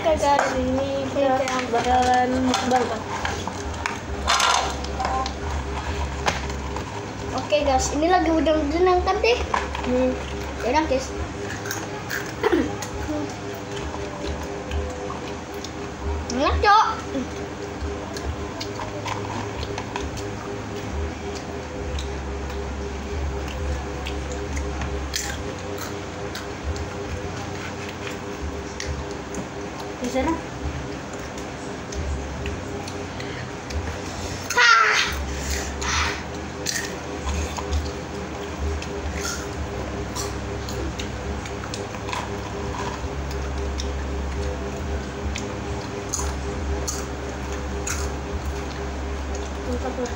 Oke guys, ini kita bakalan mukbang. Oke guys, ini lagi udang-udang kan deh. Enak guys. Enak cok. Di sana. Mantap lah.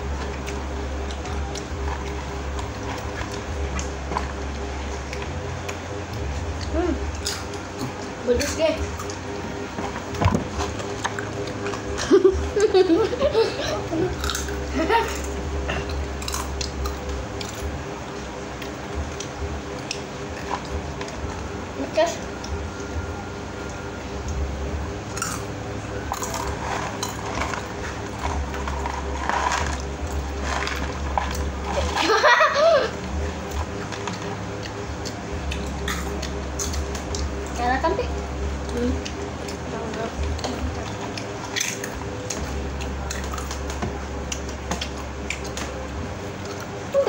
Bagus deh. Guys. Cara kan deh.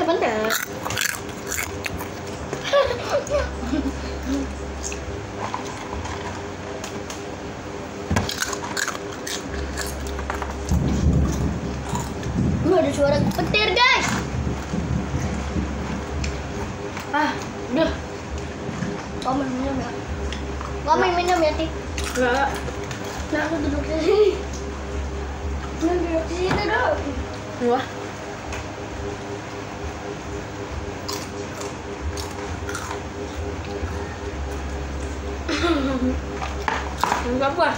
Bentar. Ada suara petir guys. Udah. Kamu minum ya? Kamu minum ya, Ti? Enggak. Nah, aku duduk di sini. Duduk di sini dong. Wah. Enggak apa.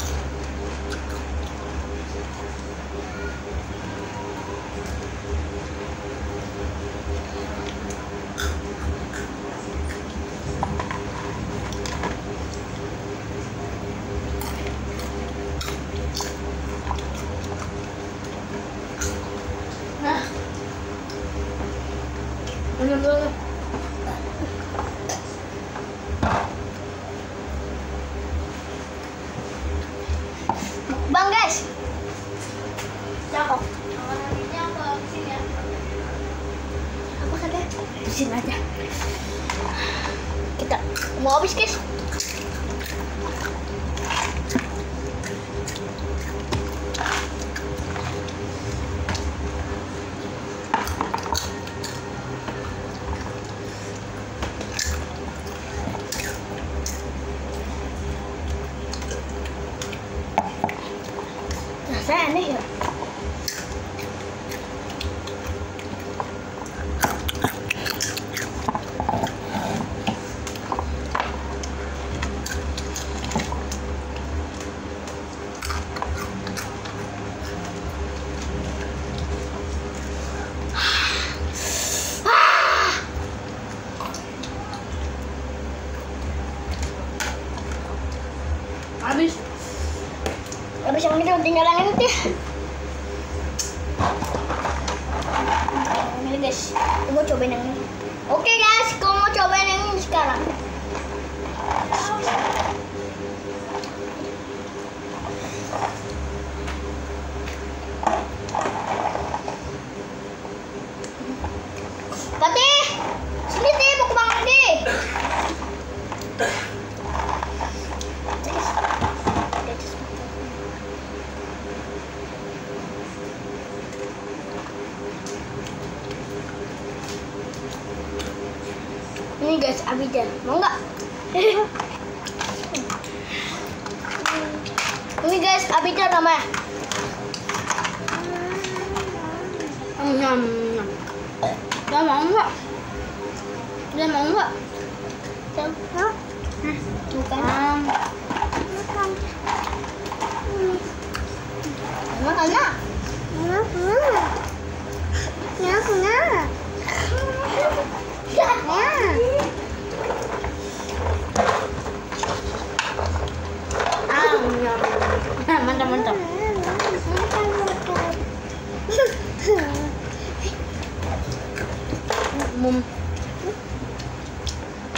Nah. Minum dulu. Bang guys, cakep. Ini apa sini ya? Apa katanya? Di sini aja. Kita mau habis guys. Rasanya aneh ya. Habis yang ini tinggalan ini. Ini guys, aku mau cobain yang ini. Oke guys, aku mau cobain yang ini sekarang. Pati, sini Ti, mau kemana Ti? Ini guys, Abida, mau nggak? Ini guys, Abida namanya. Nyam. Dia mau nggak? Dia mau nggak? Hah? Bukan. Makan lah. Nyam.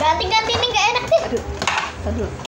Ganti-ganti ini nggak enak sih. Aduh, aduh.